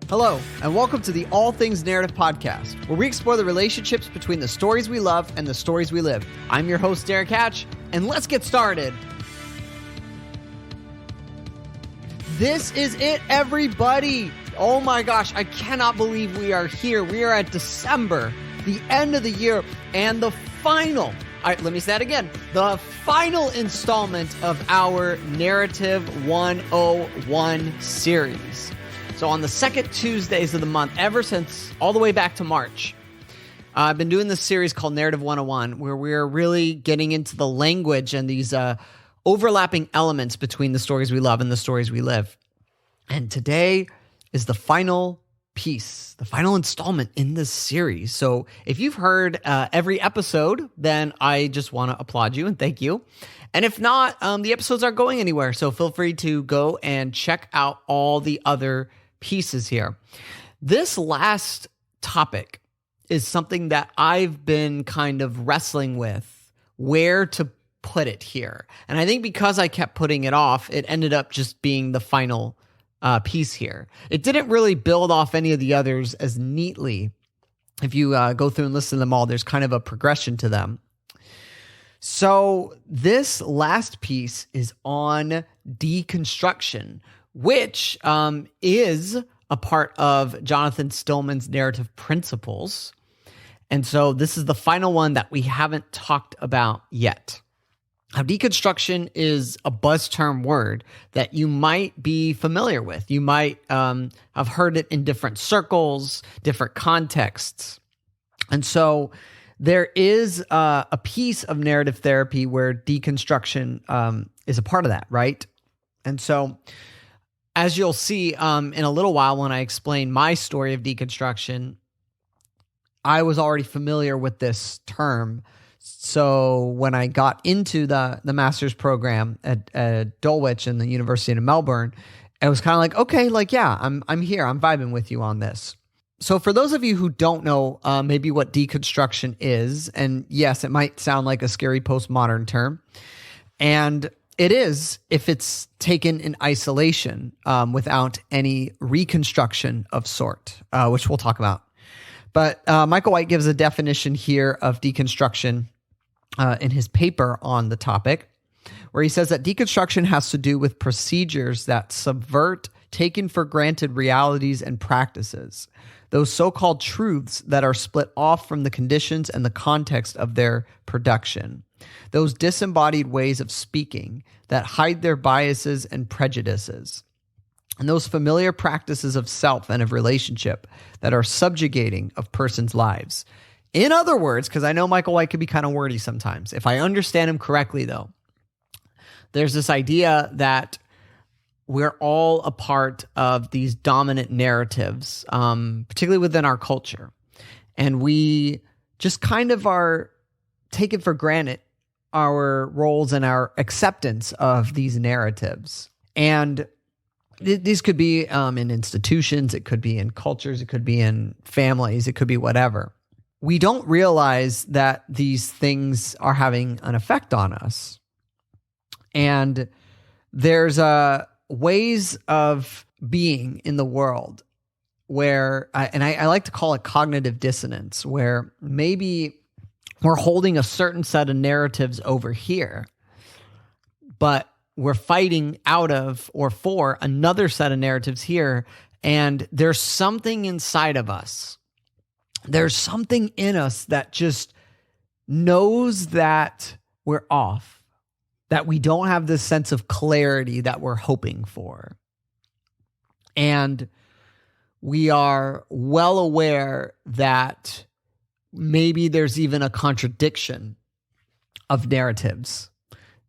Hello, and welcome to the All Things Narrative Podcast, where we explore the relationships between the stories we love and the stories we live. I'm your host, Derrick, and let's get started. This is it, everybody. Oh my gosh, I cannot believe we are here. We are at December, the end of the year, and the final, let me say that again, the final installment of our Narrative 101 series. So on the second Tuesdays of the month, ever since all the way back to March, I've been doing this series called Narrative 101, where we're really getting into the language and these overlapping elements between the stories we love and the stories we live. And today is the final piece, the final installment in this series. So if you've heard every episode, then I just want to applaud you and thank you. And if not, the episodes aren't going anywhere. So feel free to go and check out all the other pieces here. This last topic is something that I've been kind of wrestling with, where to put it here. And I think because I kept putting it off, it ended up just being the final piece here. It didn't really build off any of the others as neatly. If you go through and listen to them all, there's kind of a progression to them. So this last piece is on deconstruction, which is a part of Jonathan Stillman's narrative principles. And so this is the final one that we haven't talked about yet. Now, deconstruction is a buzz term word that you might be familiar with. You might have heard it in different circles, different contexts. And so there is a piece of narrative therapy where deconstruction is a part of that, right? And so as you'll see in a little while when I explain my story of deconstruction, I was already familiar with this term. So when I got into the master's program at Dulwich in the University of Melbourne, it was kind of like, okay, like, yeah, I'm here. I'm vibing with you on this. So for those of you who don't know maybe what deconstruction is, and yes, it might sound like a scary postmodern term, and it is if it's taken in isolation without any reconstruction of sort, which we'll talk about. But Michael White gives a definition here of deconstruction in his paper on the topic, where he says that deconstruction has to do with procedures that subvert taken for granted realities and practices, those so-called truths that are split off from the conditions and the context of their production, those disembodied ways of speaking that hide their biases and prejudices, and those familiar practices of self and of relationship that are subjugating of persons' lives. In other words, because I know Michael White can be kind of wordy sometimes, if I understand him correctly though, there's this idea that we're all a part of these dominant narratives, particularly within our culture. And we just kind of are taken for granted our roles and our acceptance of these narratives. And these could be in institutions, it could be in cultures, it could be in families, it could be whatever. We don't realize that these things are having an effect on us. And there's ways of being in the world where, and I like to call it cognitive dissonance, where maybe we're holding a certain set of narratives over here, but we're fighting out of or for another set of narratives here. And there's something inside of us. There's something in us that just knows that we're off, that we don't have this sense of clarity that we're hoping for. And we are well aware that maybe there's even a contradiction of narratives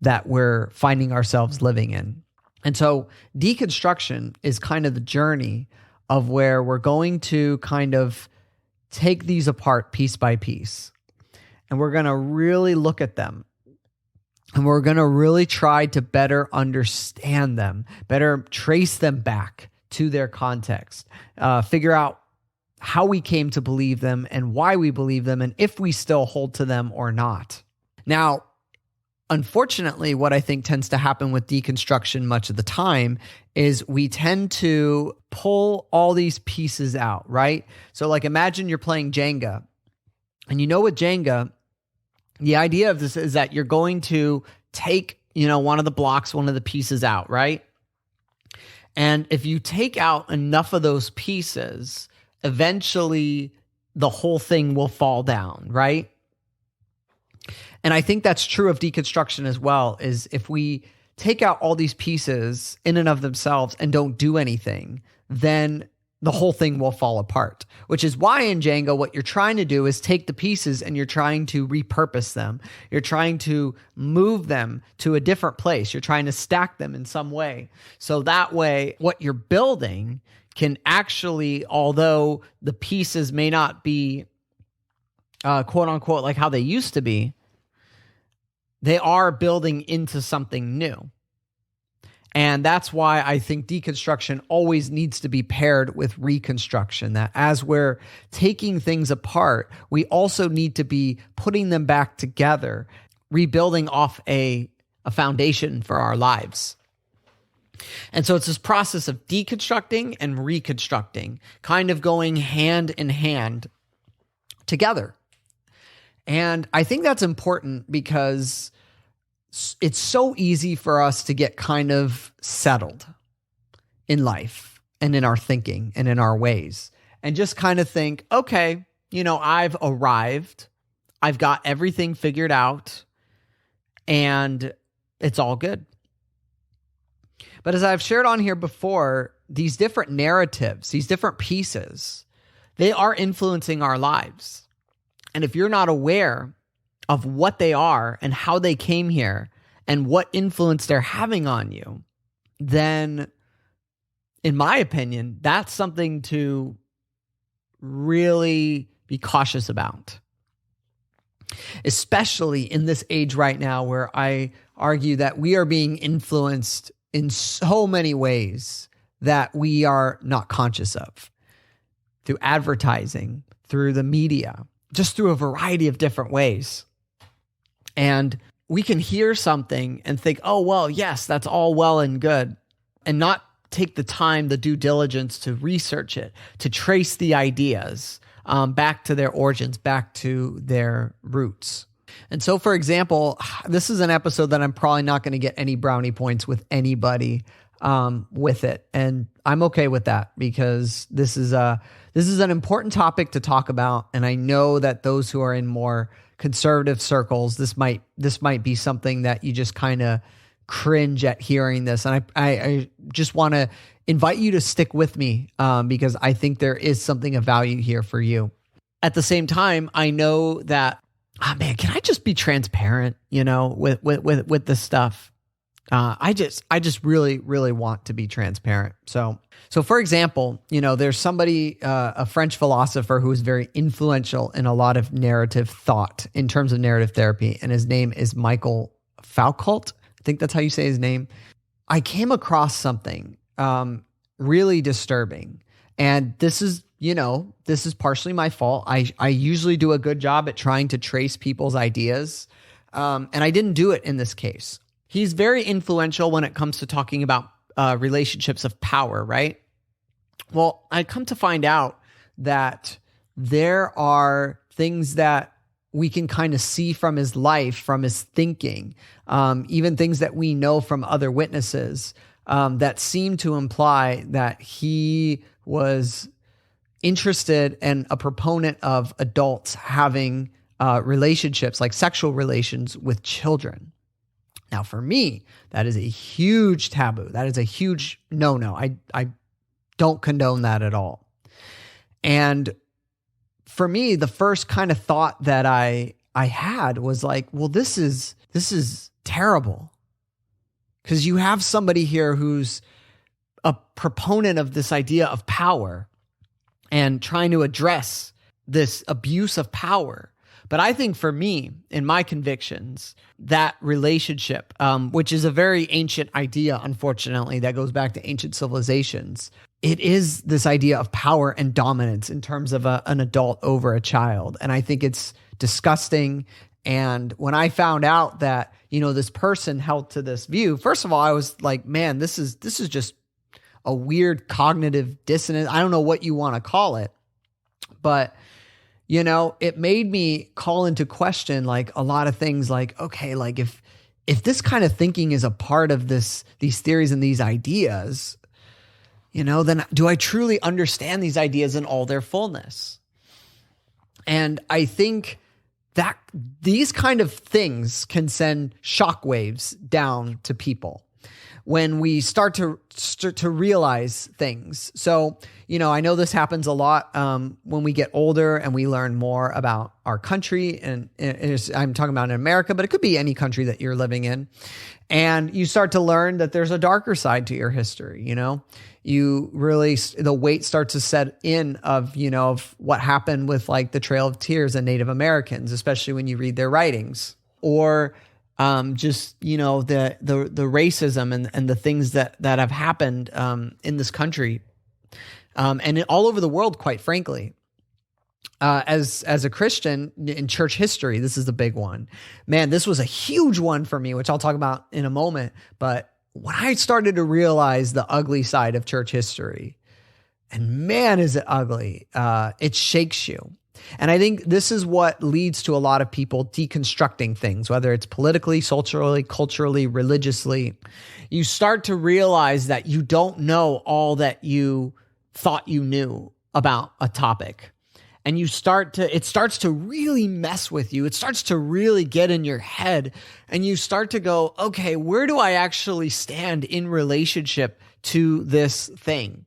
that we're finding ourselves living in. And so deconstruction is kind of the journey of where we're going to kind of take these apart piece by piece. And we're going to really look at them. And we're going to really try to better understand them, better trace them back to their context, figure out how we came to believe them and why we believe them and if we still hold to them or not. Now, Unfortunately, what I think tends to happen with deconstruction much of the time is we tend to pull all these pieces out, right? So like imagine you're playing Jenga, and with Jenga, the idea of this is that you're going to take, one of the blocks, one of the pieces out, right? And if you take out enough of those pieces, eventually the whole thing will fall down, right? And I think that's true of deconstruction as well, is if we take out all these pieces in and of themselves and don't do anything, then the whole thing will fall apart, which is why in Jenga, what you're trying to do is take the pieces and you're trying to repurpose them. You're trying to move them to a different place. You're trying to stack them in some way. So that way, what you're building can actually, although the pieces may not be quote unquote like how they used to be, they are building into something new. And that's why I think deconstruction always needs to be paired with reconstruction, that as we're taking things apart, we also need to be putting them back together, rebuilding off a foundation for our lives. And so it's this process of deconstructing and reconstructing, kind of going hand in hand together. And I think that's important because it's so easy for us to get kind of settled in life and in our thinking and in our ways and just kind of think, okay, I've arrived, I've got everything figured out, and it's all good. But as I've shared on here before, these different narratives, these different pieces, they are influencing our lives. And if you're not aware of what they are and how they came here and what influence they're having on you, then in my opinion, that's something to really be cautious about. Especially in this age right now where I argue that we are being influenced in so many ways that we are not conscious of. Through advertising, through the media, just through a variety of different ways. And we can hear something and think, oh, well, yes, that's all well and good, and not take the time, the due diligence to research it, to trace the ideas back to their origins, back to their roots. And so, for example, this is an episode that I'm probably not going to get any brownie points with anybody with it. And I'm okay with that because this is an important topic to talk about. And I know that those who are in more conservative circles, this might be something that you just kind of cringe at hearing this. And I just want to invite you to stick with me because I think there is something of value here for you. At the same time, I know that, can I just be transparent, with this stuff? I just really, really want to be transparent. So for example, there's somebody, a French philosopher who is very influential in a lot of narrative thought in terms of narrative therapy. And his name is Michael Foucault. I think that's how you say his name. I came across something really disturbing. And this is partially my fault. I usually do a good job at trying to trace people's ideas. And I didn't do it in this case. He's very influential when it comes to talking about relationships of power, right? Well, I come to find out that there are things that we can kind of see from his life, from his thinking, even things that we know from other witnesses that seem to imply that he was interested and a proponent of adults having relationships, like sexual relations with children. Now, for me, that is a huge taboo. That is a huge no-no. I don't condone that at all. And for me, the first kind of thought that I had was like, well, this is terrible. Because you have somebody here who's a proponent of this idea of power and trying to address this abuse of power. But I think for me, in my convictions, that relationship, which is a very ancient idea, unfortunately, that goes back to ancient civilizations, it is this idea of power and dominance in terms of an adult over a child. And I think it's disgusting And when I found out that, this person held to this view, first of all, I was like, man, this is just a weird cognitive dissonance. I don't know what you want to call it, but it made me call into question like a lot of things, like, okay, like if this kind of thinking is a part of these theories and these ideas, then do I truly understand these ideas in all their fullness? And I think that these kind of things can send shockwaves down to people when we start to realize things. So, I know this happens a lot when we get older and we learn more about our country. And I'm talking about in America, but it could be any country that you're living in. And you start to learn that there's a darker side to your history. You really, the weight starts to set in of what happened with like the Trail of Tears and Native Americans, especially when you read their writings, or just the racism and the things that have happened in this country, and all over the world, quite frankly. As a Christian in church history, this is the big one. Man, this was a huge one for me, which I'll talk about in a moment. But when I started to realize the ugly side of church history, and man, is it ugly, it shakes you. And I think this is what leads to a lot of people deconstructing things, whether it's politically, socially, culturally, religiously. You start to realize that you don't know all that you thought you knew about a topic. And it starts to really mess with you. It starts to really get in your head. And you start to go, okay, where do I actually stand in relationship to this thing?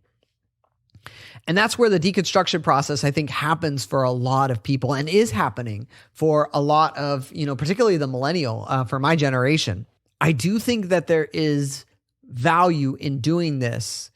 And that's where the deconstruction process, I think, happens for a lot of people and is happening for a lot of, particularly the millennial, for my generation. I do think that there is value in doing this,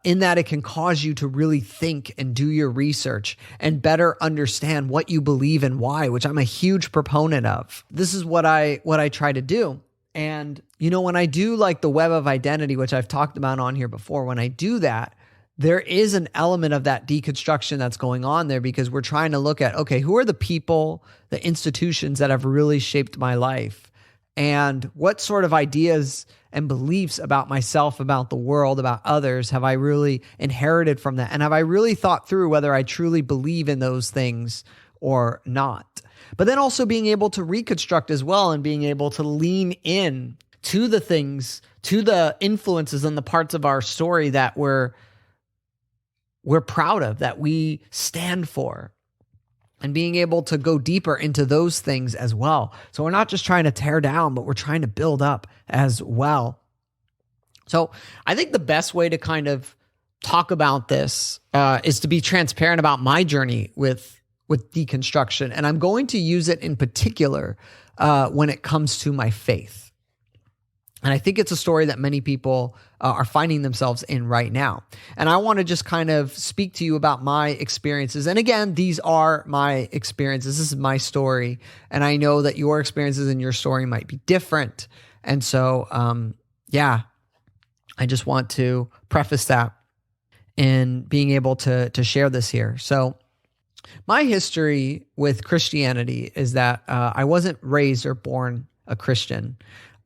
in that it can cause you to really think and do your research and better understand what you believe and why, which I'm a huge proponent of. This is what I try to do. And, when I do like the web of identity, which I've talked about on here before, when I do that, there is an element of that deconstruction that's going on there, because we're trying to look at, okay, who are the people, the institutions that have really shaped my life, and what sort of ideas and beliefs about myself, about the world, about others have I really inherited from that? And have I really thought through whether I truly believe in those things or not? But then also being able to reconstruct as well, and being able to lean in to the things, to the influences and the parts of our story that we're proud of, that we stand for, and being able to go deeper into those things as well. So we're not just trying to tear down, but we're trying to build up as well. So I think the best way to kind of talk about this is to be transparent about my journey with deconstruction. And I'm going to use it in particular when it comes to my faith. And I think it's a story that many people are finding themselves in right now. And I want to just kind of speak to you about my experiences. And again, these are my experiences. This is my story. And I know that your experiences and your story might be different. And so, I just want to preface that in being able to share this here. So my history with Christianity is that I wasn't raised or born a Christian.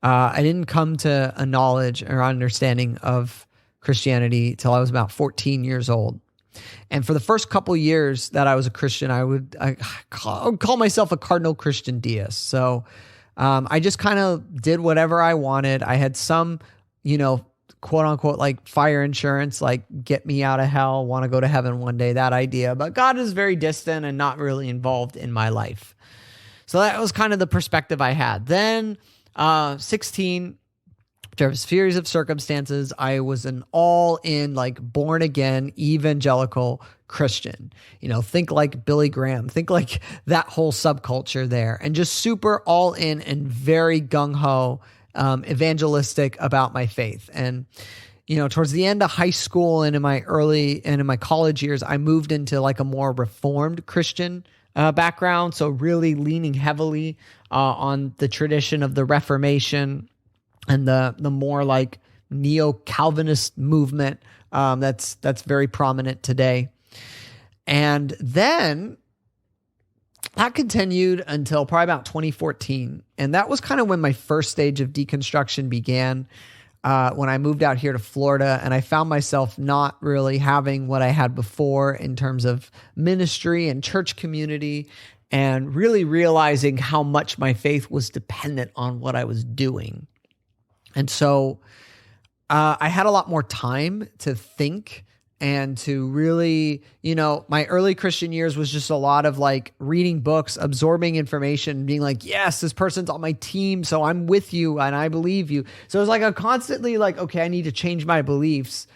I didn't come to a knowledge or understanding of Christianity till I was about 14 years old. And for the first couple years that I was a Christian, I would call myself a cardinal Christian deist. So I just kind of did whatever I wanted. I had some, quote unquote, like fire insurance, like get me out of hell, want to go to heaven one day, that idea. But God is very distant and not really involved in my life. So that was kind of the perspective I had. Then 16, there was a series of circumstances. I was an all-in, like born-again, evangelical Christian. Think like Billy Graham. Think like that whole subculture there. And just super all-in and very gung-ho, evangelistic about my faith. And, towards the end of high school and in my college years, I moved into like a more reformed Christian background. So really leaning heavily on the tradition of the Reformation and the more like neo-Calvinist movement that's very prominent today. And then that continued until probably about 2014. And that was kind of when my first stage of deconstruction began, when I moved out here to Florida, and I found myself not really having what I had before in terms of ministry and church community, and really realizing how much my faith was dependent on what I was doing. And so I had a lot more time to think and to really, my early Christian years was just a lot of like reading books, absorbing information, being like, yes, this person's on my team, so I'm with you and I believe you. So it was like a constantly like, okay, I need to change my beliefs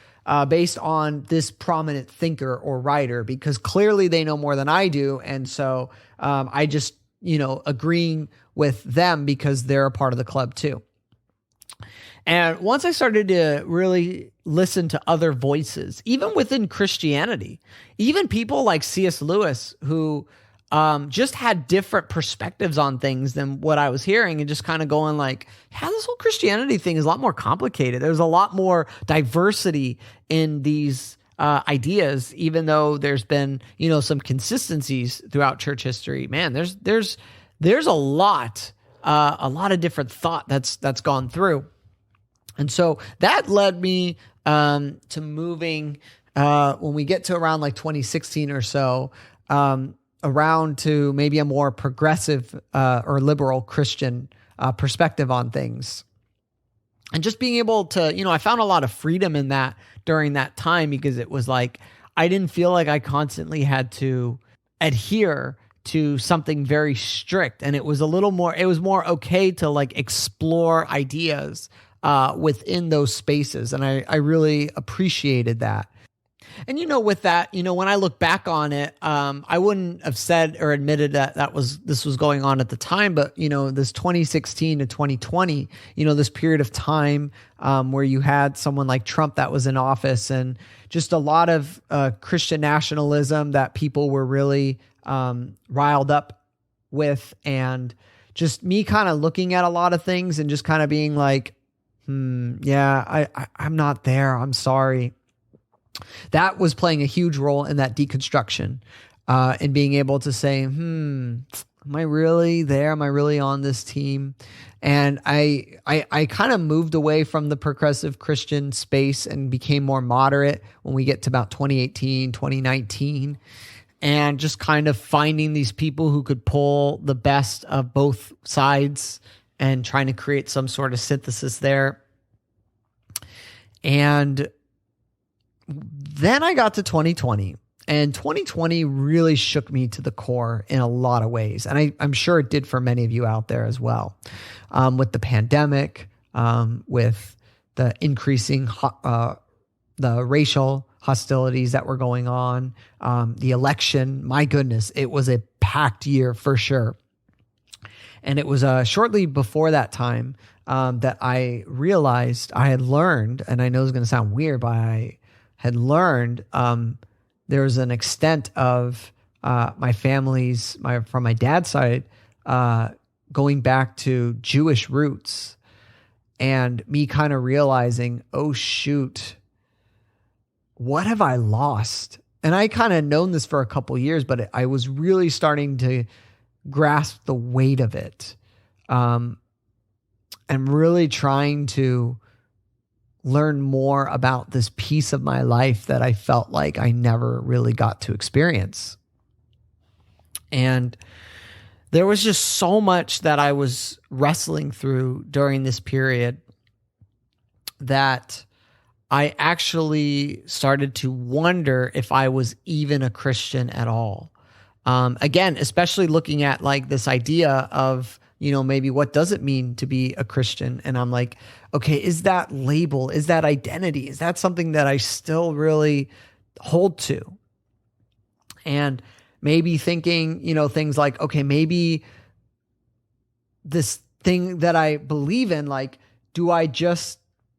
based on this prominent thinker or writer, because clearly they know more than I do. And so I just, agreeing with them because they're a part of the club too. And once I started to really listen to other voices, even within Christianity, even people like C.S. Lewis, who just had different perspectives on things than what I was hearing, and just kind of going like, yeah, this whole Christianity thing is a lot more complicated. There's a lot more diversity in these ideas, even though there's been, some consistencies throughout church history. Man, there's a lot of different thought that's gone through. And so that led me to moving, when we get to around like 2016 or so, around to maybe a more progressive or liberal Christian perspective on things. And just being able to, I found a lot of freedom in that during that time, because it was like, I didn't feel like I constantly had to adhere to something very strict. And it was more okay to like explore ideas within those spaces. And I really appreciated that. And, with that, when I look back on it, I wouldn't have said or admitted that this was going on at the time, but, this 2016 to 2020, this period of time where you had someone like Trump that was in office, and just a lot of Christian nationalism that people were really riled up with, and just me kind of looking at a lot of things and just kind of being like, yeah, I'm not there. I'm sorry. That was playing a huge role in that deconstruction, and being able to say, am I really there? Am I really on this team? And I kind of moved away from the progressive Christian space and became more moderate when we get to about 2018, 2019, and just kind of finding these people who could pull the best of both sides and trying to create some sort of synthesis there. And then I got to 2020, and 2020 really shook me to the core in a lot of ways. And I'm sure it did for many of you out there as well. With the pandemic, with the increasing, the racial hostilities that were going on, the election, my goodness, it was a packed year for sure. And it was shortly before that time that I realized I had learned, and I know it's going to sound weird, but I had learned there was an extent of my family's, from my dad's side, going back to Jewish roots, and me kind of realizing, oh shoot, what have I lost? And I kind of known this for a couple years, but I was really starting to grasp the weight of it, and really trying to learn more about this piece of my life that I felt like I never really got to experience. And there was just so much that I was wrestling through during this period that I actually started to wonder if I was even a Christian at all. Again, especially looking at like this idea of, maybe what does it mean to be a Christian? And I'm like, okay, is that label, is that identity, is that something that I still really hold to? And maybe thinking, things like, okay, maybe this thing that I believe in, like, do I just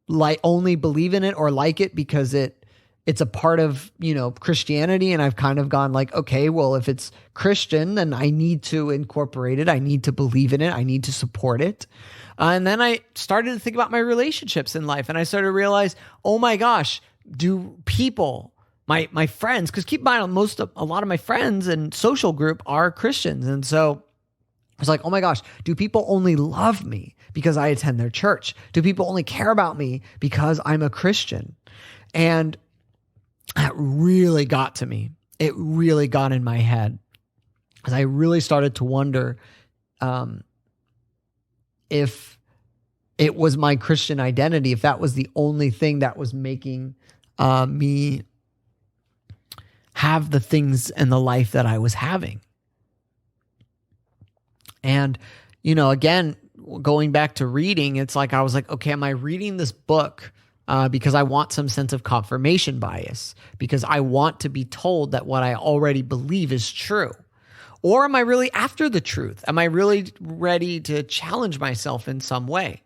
only believe in it or like it because it's a part of, Christianity? And I've kind of gone like, okay, well, if it's Christian, then I need to incorporate it. I need to believe in it. I need to support it. And then I started to think about my relationships in life, and I started to realize, oh my gosh, do people, my friends, because keep in mind, a lot of my friends and social group are Christians. And so I was like, oh my gosh, do people only love me because I attend their church? Do people only care about me because I'm a Christian? And that really got to me. It really got in my head, as I really started to wonder if it was my Christian identity, if that was the only thing that was making me have the things and the life that I was having. And, again, going back to reading, it's like I was like, okay, am I reading this book because I want some sense of confirmation bias, because I want to be told that what I already believe is true? Or am I really after the truth? Am I really ready to challenge myself in some way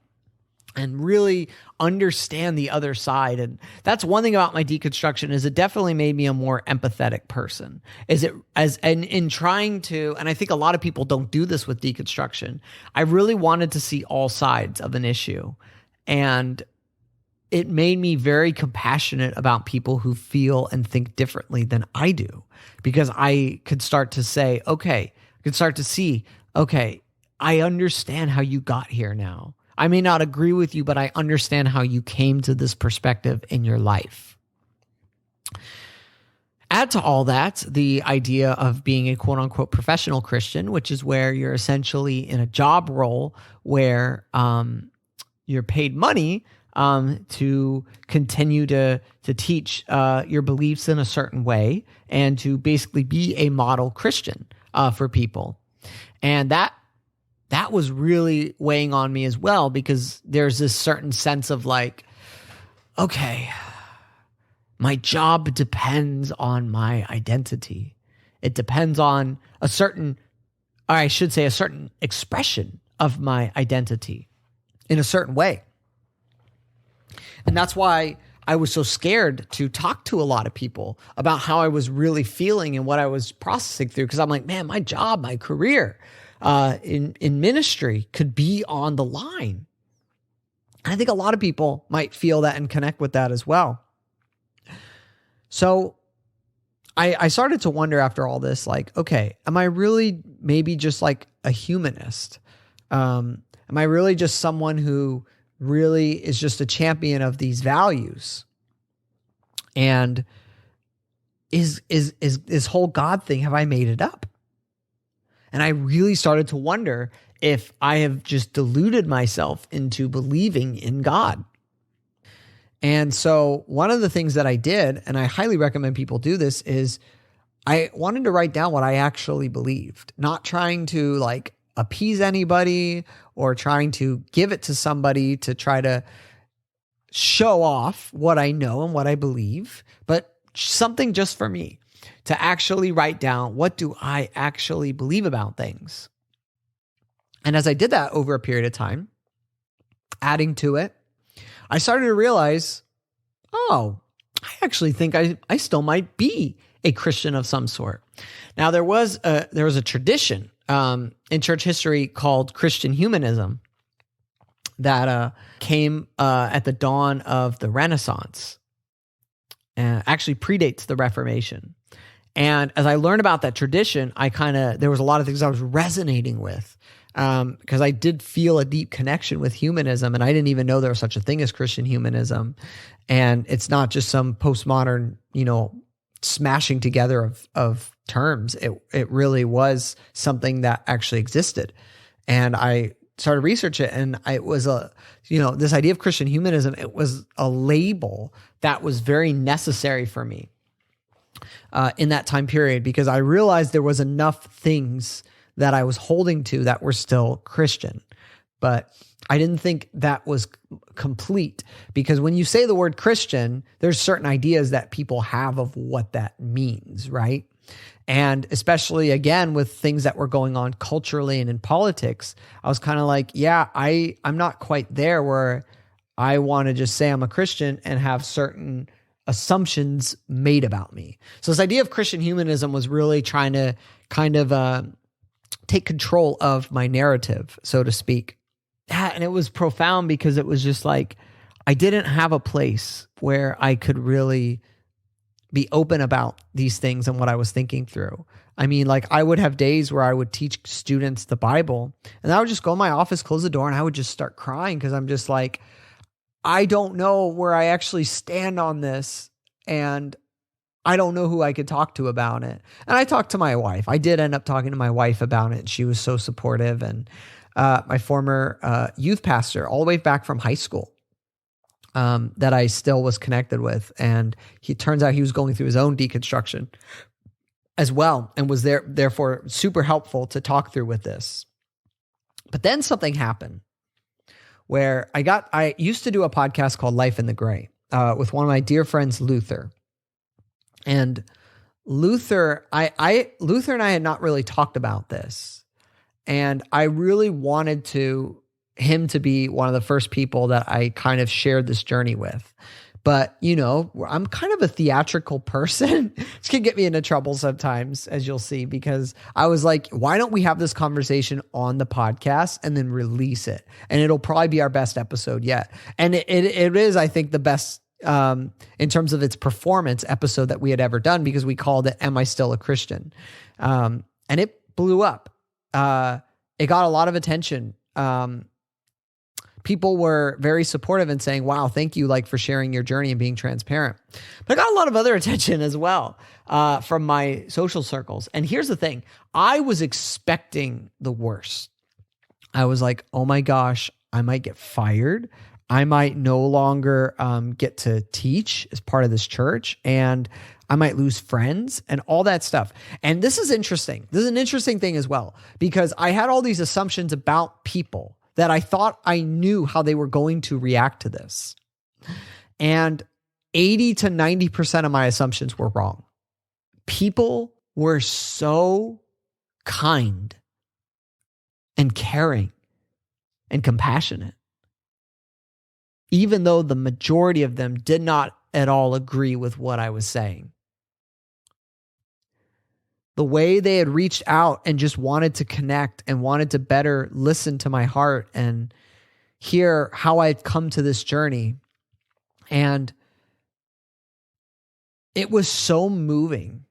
and really understand the other side? And that's one thing about my deconstruction, is it definitely made me a more empathetic person. In trying to, and I think a lot of people don't do this with deconstruction, I really wanted to see all sides of an issue. And it made me very compassionate about people who feel and think differently than I do, because I could start to say, okay, I understand how you got here now. I may not agree with you, but I understand how you came to this perspective in your life. Add to all that the idea of being a quote unquote professional Christian, which is where you're essentially in a job role where you're paid money to continue to teach your beliefs in a certain way and to basically be a model Christian for people. And that was really weighing on me as well, because there's this certain sense of like, okay, my job depends on my identity. It depends on a certain expression of my identity in a certain way. And that's why I was so scared to talk to a lot of people about how I was really feeling and what I was processing through. Because I'm like, man, my job, my career in ministry could be on the line. And I think a lot of people might feel that and connect with that as well. So I started to wonder after all this, like, okay, am I really maybe just like a humanist? Am I really just someone who really is just a champion of these values? And is this whole God thing, have I made it up? And I really started to wonder if I have just deluded myself into believing in God. And so one of the things that I did, and I highly recommend people do this, is I wanted to write down what I actually believed, not trying to like appease anybody or trying to give it to somebody to try to show off what I know and what I believe, but something just for me to actually write down, what do I actually believe about things? And as I did that over a period of time, adding to it, I started to realize, oh, I actually think I still might be a Christian of some sort. Now, there was a tradition in church history called Christian humanism that came at the dawn of the Renaissance. Actually predates the Reformation. And as I learned about that tradition, there was a lot of things I was resonating with, because I did feel a deep connection with humanism, and I didn't even know there was such a thing as Christian humanism. And it's not just some postmodern, smashing together of terms. It really was something that actually existed. And I started to research it, and it was this idea of Christian humanism, it was a label that was very necessary for me in that time period, because I realized there was enough things that I was holding to that were still Christian. But I didn't think that was complete, because when you say the word Christian, there's certain ideas that people have of what that means, right? And especially, again, with things that were going on culturally and in politics, I was kind of like, yeah, I'm not quite there where I want to just say I'm a Christian and have certain assumptions made about me. So this idea of Christian humanism was really trying to kind of take control of my narrative, so to speak. And it was profound, because it was just like, I didn't have a place where I could really be open about these things and what I was thinking through. I mean, like I would have days where I would teach students the Bible and I would just go in my office, close the door, and I would just start crying because I'm just like, I don't know where I actually stand on this. And I don't know who I could talk to about it. And I talked to my wife. I did end up talking to my wife about it. She was so supportive. And my former youth pastor, all the way back from high school, that I still was connected with. And he turns out he was going through his own deconstruction as well and was therefore super helpful to talk through with this. But then something happened where I used to do a podcast called Life in the Gray with one of my dear friends, Luther. And Luther and I had not really talked about this. And I really wanted him to be one of the first people that I kind of shared this journey with. But, I'm kind of a theatrical person. This can get me into trouble sometimes, as you'll see, because I was like, why don't we have this conversation on the podcast and then release it? And it'll probably be our best episode yet. And it is, I think, the best in terms of its performance episode that we had ever done, because we called it, Am I Still a Christian? And it blew up. It got a lot of attention. People were very supportive and saying, wow, thank you for sharing your journey and being transparent. But I got a lot of other attention as well from my social circles. And here's the thing. I was expecting the worst. I was like, oh my gosh, I might get fired. I might no longer get to teach as part of this church, and I might lose friends and all that stuff. And this is interesting. This is an interesting thing as well, because I had all these assumptions about people that I thought I knew how they were going to react to this. And 80 to 90% of my assumptions were wrong. People were so kind and caring and compassionate, even though the majority of them did not at all agree with what I was saying. The way they had reached out and just wanted to connect and wanted to better listen to my heart and hear how I'd come to this journey. And it was so moving.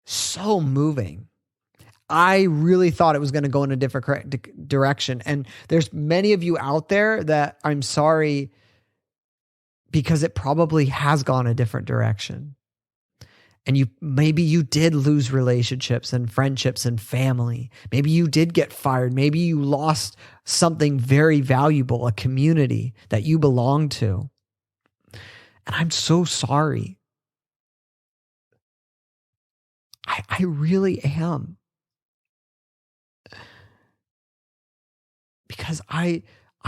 So moving. I really thought it was going to go in a different direction. And there's many of you out there that I'm sorry, because it probably has gone a different direction. And maybe you did lose relationships and friendships and family. Maybe you did get fired. Maybe you lost something very valuable, a community that you belong to. And I'm so sorry. I really am. Because I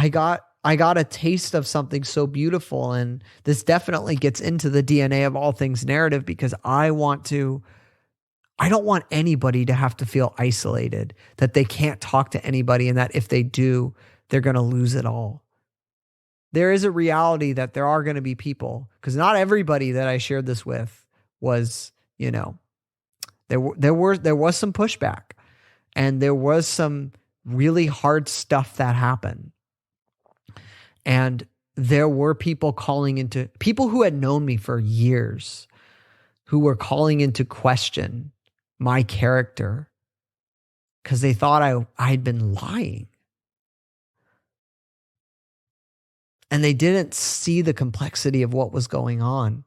got a taste of something so beautiful, and this definitely gets into the DNA of all things narrative, because I don't want anybody to have to feel isolated, that they can't talk to anybody, and that if they do, they're going to lose it all. There is a reality that there are going to be people, because not everybody that I shared this with was, there was some pushback, and there was some really hard stuff that happened. And there were people who had known me for years, who were calling into question my character because they thought I'd been lying. And they didn't see the complexity of what was going on.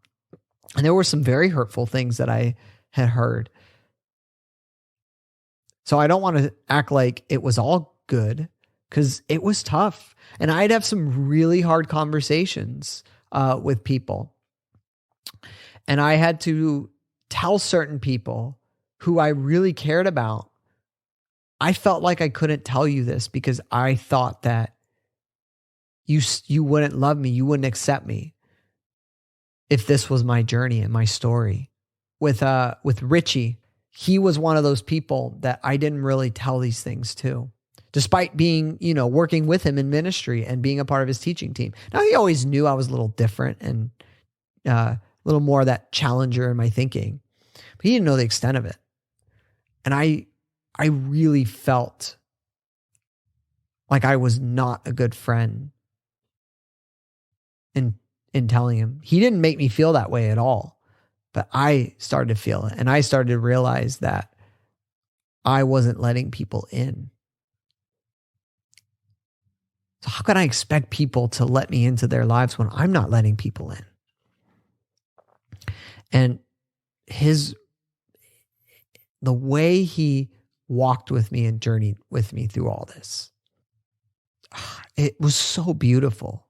And there were some very hurtful things that I had heard. So I don't want to act like it was all good, because it was tough. And I'd have some really hard conversations with people. And I had to tell certain people who I really cared about, I felt like I couldn't tell you this because I thought that you wouldn't love me, you wouldn't accept me if this was my journey and my story. With Richie, he was one of those people that I didn't really tell these things to, despite being, working with him in ministry and being a part of his teaching team. Now, he always knew I was a little different and a little more of that challenger in my thinking, but he didn't know the extent of it. And I really felt like I was not a good friend in telling him. He didn't make me feel that way at all. But I started to feel it, and I started to realize that I wasn't letting people in. So how can I expect people to let me into their lives when I'm not letting people in? And the way he walked with me and journeyed with me through all this, it was so beautiful.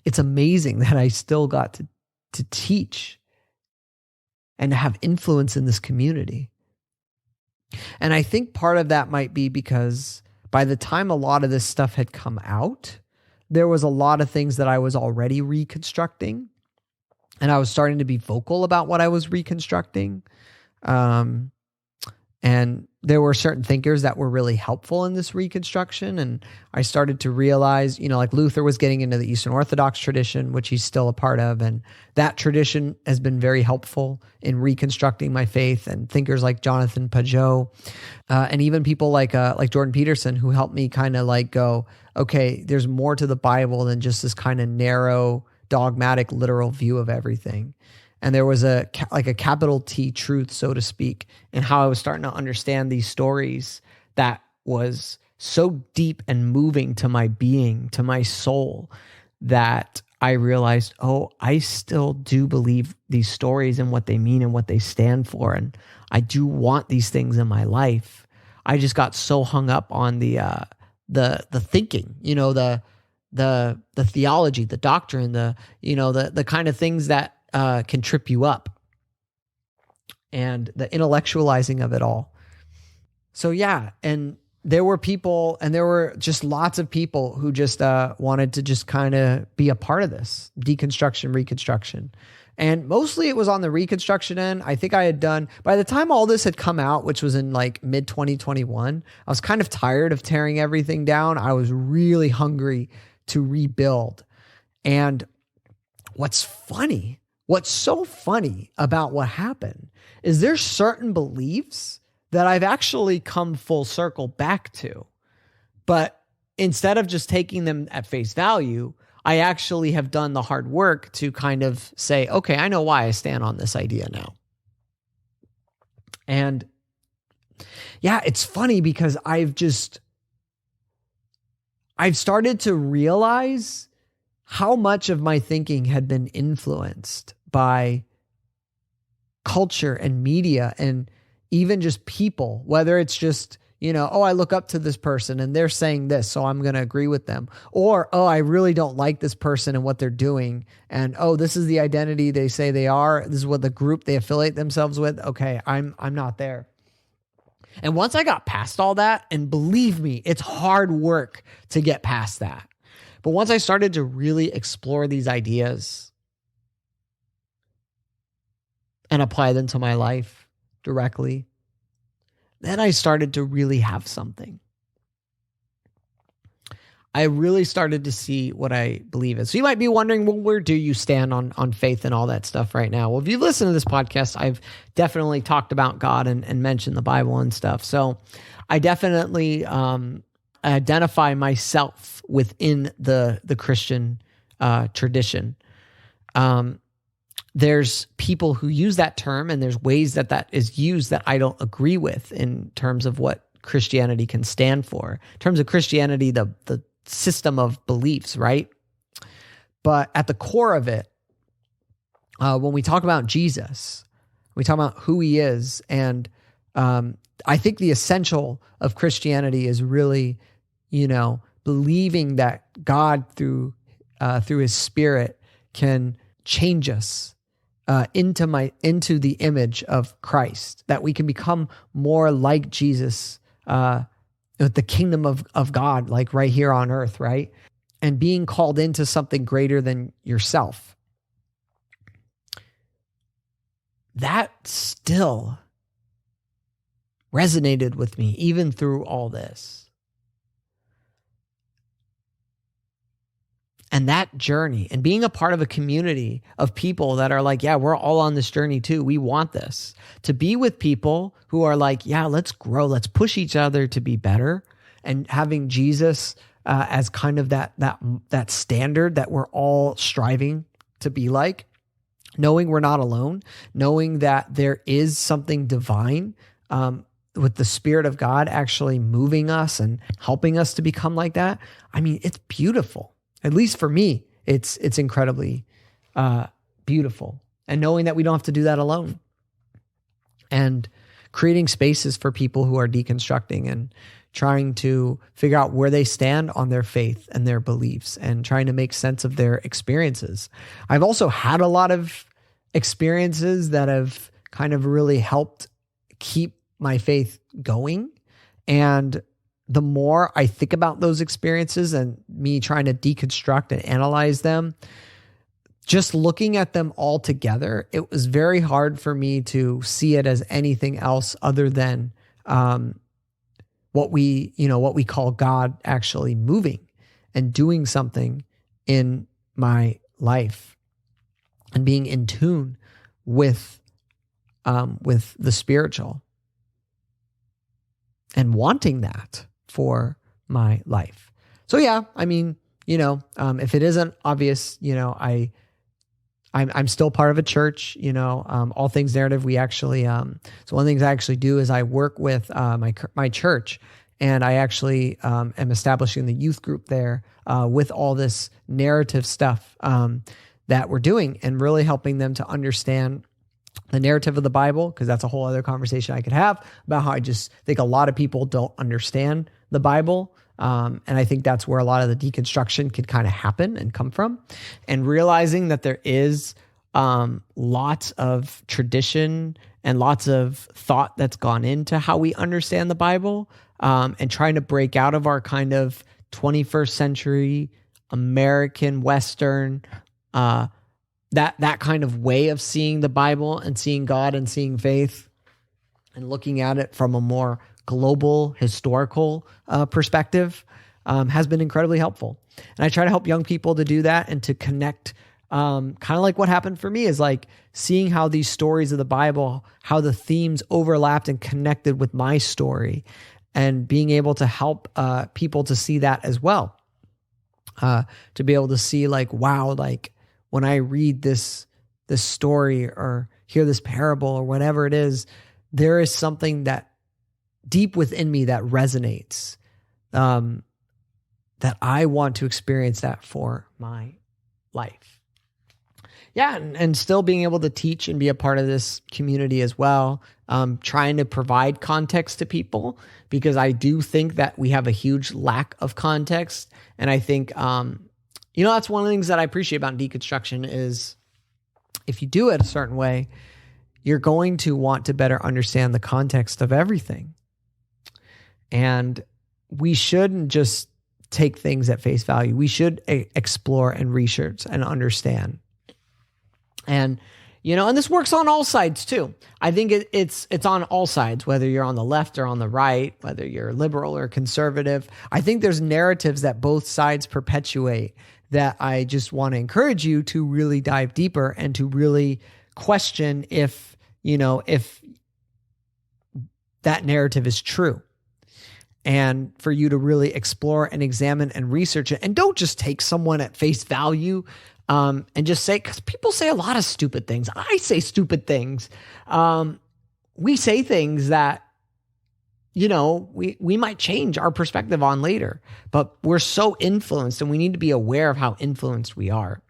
It's amazing that I still got to teach and to have influence in this community. And I think part of that might be because by the time a lot of this stuff had come out, there was a lot of things that I was already reconstructing, and I was starting to be vocal about what I was reconstructing. And there were certain thinkers that were really helpful in this reconstruction. And I started to realize, like Luther was getting into the Eastern Orthodox tradition, which he's still a part of. And that tradition has been very helpful in reconstructing my faith, and thinkers like Jonathan Pageau, and even people like Jordan Peterson, who helped me kind of like go, okay, there's more to the Bible than just this kind of narrow, dogmatic, literal view of everything. And there was a capital T truth, so to speak, in how I was starting to understand these stories that was so deep and moving to my being, to my soul, that I realized, I still do believe these stories and what they mean and what they stand for. And I do want these things in my life. I just got so hung up on the thinking, the theology, the doctrine, the kind of things that can trip you up, and the intellectualizing of it all. So yeah, and there were people, and there were just lots of people who just wanted to just kind of be a part of this deconstruction, reconstruction. And mostly it was on the reconstruction end. I think I had done, by the time all this had come out, which was in like mid 2021, I was kind of tired of tearing everything down. I was really hungry to rebuild. And what's so funny about what happened is there's certain beliefs that I've actually come full circle back to. But instead of just taking them at face value, I actually have done the hard work to kind of say, okay, I know why I stand on this idea now. And yeah, it's funny because I've started to realize how much of my thinking had been influenced by culture and media, and even just people, whether it's just, I look up to this person and they're saying this, so I'm going to agree with them. Or, I really don't like this person and what they're doing. And, this is the identity they say they are. This is what the group they affiliate themselves with. Okay, I'm not there. And once I got past all that, and believe me, it's hard work to get past that. But once I started to really explore these ideas and apply them to my life directly, then I started to really have something. I really started to see what I believe in. So you might be wondering, well, where do you stand on faith and all that stuff right now? Well, if you've listened to this podcast, I've definitely talked about God and mentioned the Bible and stuff. So I definitely identify myself within the Christian tradition. There's people who use that term, and there's ways that is used that I don't agree with in terms of what Christianity can stand for. In terms of Christianity, the system of beliefs, right? But at the core of it, when we talk about Jesus, we talk about who he is, and I think the essential of Christianity is really, believing that God through his Spirit can change us into the image of Christ, that we can become more like Jesus, the kingdom of God, like right here on earth, right? And being called into something greater than yourself. That still resonated with me even through all this. And that journey, and being a part of a community of people that are like, yeah, we're all on this journey too. We want this. To be with people who are like, yeah, let's grow. Let's push each other to be better. And having Jesus as kind of that standard that we're all striving to be like. knowing we're not alone, knowing that there is something divine with the Spirit of God actually moving us and helping us to become like that. I mean, it's beautiful. At least for me, it's incredibly beautiful. And knowing that we don't have to do that alone. And creating spaces for people who are deconstructing and trying to figure out where they stand on their faith and their beliefs and trying to make sense of their experiences. I've also had a lot of experiences that have kind of really helped keep my faith going. And the more I think about those experiences and me trying to deconstruct and analyze them, just looking at them all together, it was very hard for me to see it as anything else other than what we call God actually moving and doing something in my life and being in tune with the spiritual and wanting that for my life. So yeah, I mean, if it isn't obvious, I'm still part of a church, All Things Narrative. We actually, so one of the things I actually do is I work with my church, and I actually am establishing the youth group there with all this narrative stuff that we're doing, and really helping them to understand the narrative of the Bible, because that's a whole other conversation I could have about how I just think a lot of people don't understand the Bible. And I think that's where a lot of the deconstruction could kind of happen and come from. And realizing that there is lots of tradition and lots of thought that's gone into how we understand the Bible, and trying to break out of our kind of 21st century American Western, that kind of way of seeing the Bible and seeing God and seeing faith, and looking at it from a more global historical perspective has been incredibly helpful. And I try to help young people to do that and to connect, kind of like what happened for me is like seeing how these stories of the Bible, how the themes overlapped and connected with my story, and being able to help people to see that as well. To be able to see like, wow, like when I read this story or hear this parable or whatever it is, there is something that deep within me that resonates, that I want to experience that for my life. Yeah, and still being able to teach and be a part of this community as well, trying to provide context to people, because I do think that we have a huge lack of context. And I think, that's one of the things that I appreciate about deconstruction is if you do it a certain way, you're going to want to better understand the context of everything. And we shouldn't just take things at face value. We should explore and research and understand. And, and this works on all sides too. I think it's on all sides, whether you're on the left or on the right, whether you're liberal or conservative. I think there's narratives that both sides perpetuate that I just want to encourage you to really dive deeper and to really question if that narrative is true. And for you to really explore and examine and research it. And don't just take someone at face value and just say, because people say a lot of stupid things. I say stupid things. We say things that, we might change our perspective on later. But we're so influenced, and we need to be aware of how influenced we are.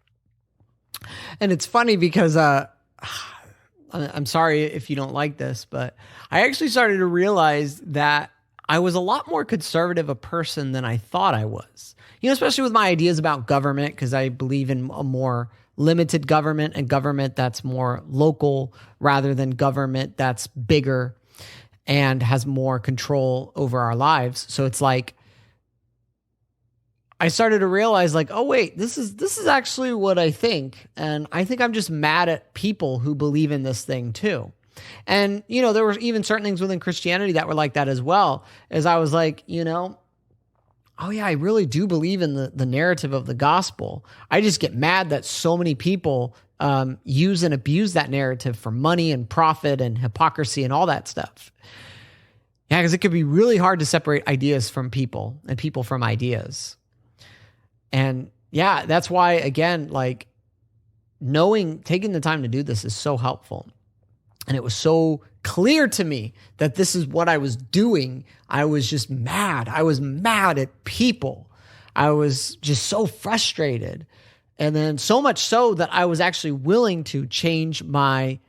And it's funny because I'm sorry if you don't like this, but I actually started to realize that I was a lot more conservative a person than I thought I was. Especially with my ideas about government, because I believe in a more limited government and government that's more local rather than government that's bigger and has more control over our lives. So it's like I started to realize like, oh wait, this is actually what I think. And I think I'm just mad at people who believe in this thing too. And, there were even certain things within Christianity that were like that as well, as I was like, oh yeah, I really do believe in the narrative of the gospel. I just get mad that so many people use and abuse that narrative for money and profit and hypocrisy and all that stuff. Yeah, because it could be really hard to separate ideas from people and people from ideas. And yeah, that's why, again, like, taking the time to do this is so helpful. And it was so clear to me that this is what I was doing. I was just mad. I was mad at people. I was just so frustrated. And then so much so that I was actually willing to change my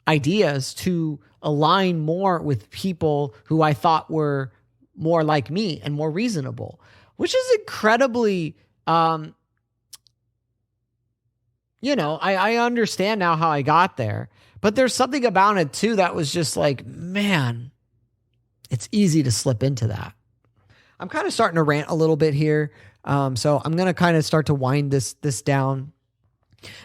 ideas to align more with people who I thought were more like me and more reasonable, which is incredibly, I understand now how I got there, but there's something about it too that was just like, man, it's easy to slip into that. I'm kind of starting to rant a little bit here. So I'm going to kind of start to wind this down.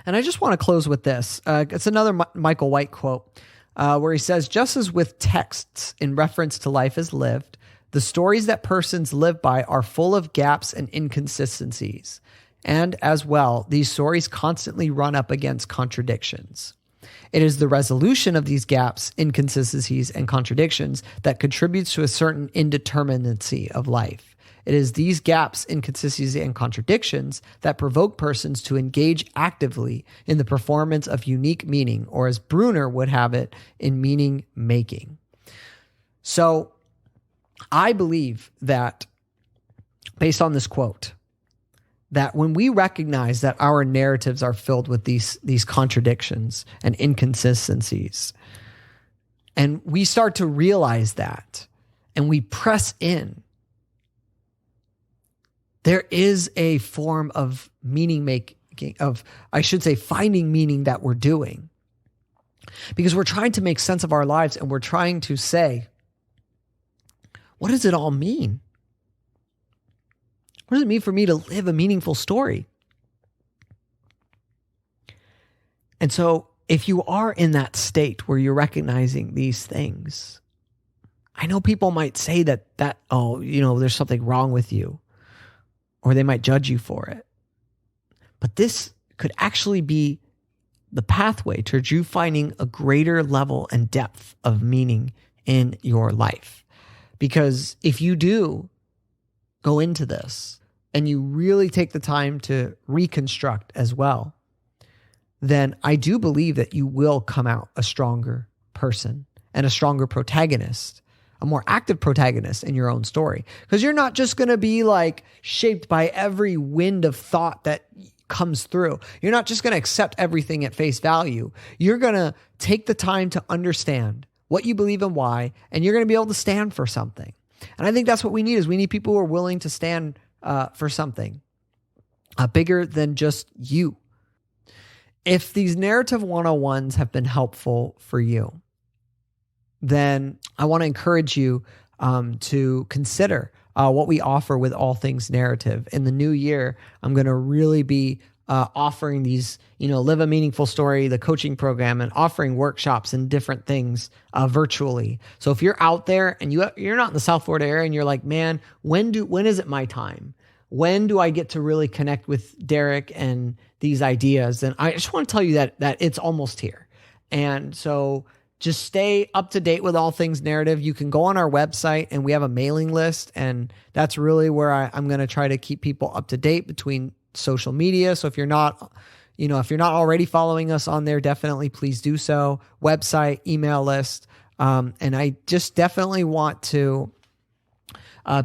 And I just want to close with this. It's another Michael White quote where he says, just as with texts in reference to life as lived, the stories that persons live by are full of gaps and inconsistencies. And as well, these stories constantly run up against contradictions. It is the resolution of these gaps, inconsistencies, and contradictions that contributes to a certain indeterminacy of life. It is these gaps, inconsistencies, and contradictions that provoke persons to engage actively in the performance of unique meaning, or as Bruner would have it, in meaning making. So I believe that, based on this quote, that when we recognize that our narratives are filled with these contradictions and inconsistencies, and we start to realize that, and we press in, there is a form of meaning making, finding meaning that we're doing. Because we're trying to make sense of our lives, and we're trying to say, what does it all mean? What does it mean for me to live a meaningful story? And so if you are in that state where you're recognizing these things, I know people might say that there's something wrong with you, or they might judge you for it. But this could actually be the pathway towards you finding a greater level and depth of meaning in your life. Because if you do go into this and you really take the time to reconstruct as well, then I do believe that you will come out a stronger person and a stronger protagonist, a more active protagonist in your own story. Because you're not just going to be like shaped by every wind of thought that comes through. You're not just going to accept everything at face value. You're going to take the time to understand what you believe and why, and you're going to be able to stand for something. And I think that's what we need, is we need people who are willing to stand for something bigger than just you. If these narrative 101s have been helpful for you, then I want to encourage you to consider what we offer with All Things Narrative. In the new year, I'm going to really be offering these, Live a Meaningful Story, the coaching program, and offering workshops and different things virtually. So if you're out there and you're not in the South Florida area and you're like, man, when is it my time? When do I get to really connect with Derrick and these ideas? And I just want to tell you that it's almost here. And so just stay up to date with All Things Narrative. You can go on our website, and we have a mailing list, and that's really where I'm going to try to keep people up to date between social media. So if you're not already following us on there, definitely please do so. Website, email list. And I just definitely want to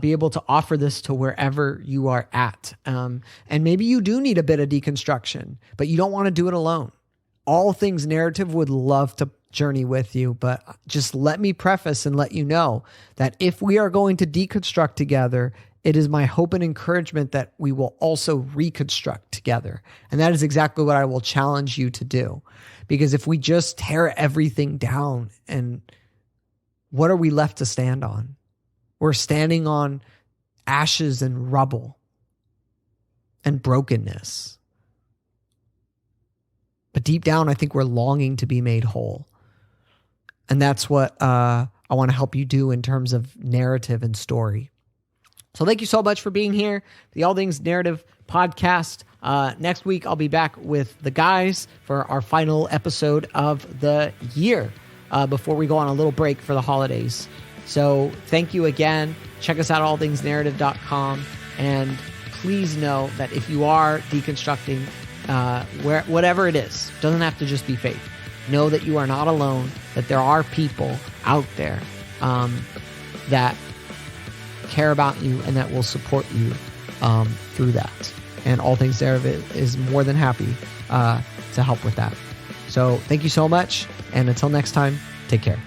be able to offer this to wherever you are at. And maybe you do need a bit of deconstruction, but you don't want to do it alone. All Things Narrative would love to journey with you, but just let me preface and let you know that if we are going to deconstruct together, it is my hope and encouragement that we will also reconstruct together. And that is exactly what I will challenge you to do. Because if we just tear everything down, and what are we left to stand on? We're standing on ashes and rubble and brokenness. But deep down, I think we're longing to be made whole. And that's what I want to help you do in terms of narrative and story. So thank you so much for being here. The All Things Narrative podcast. Next week, I'll be back with the guys for our final episode of the year before we go on a little break for the holidays. So thank you again. Check us out at allthingsnarrative.com. And please know that if you are deconstructing whatever it is. Doesn't have to just be faith. Know that you are not alone, that there are people out there that care about you and that will support you through that. And All Things Derrick is more than happy to help with that. So thank you so much. And until next time, take care.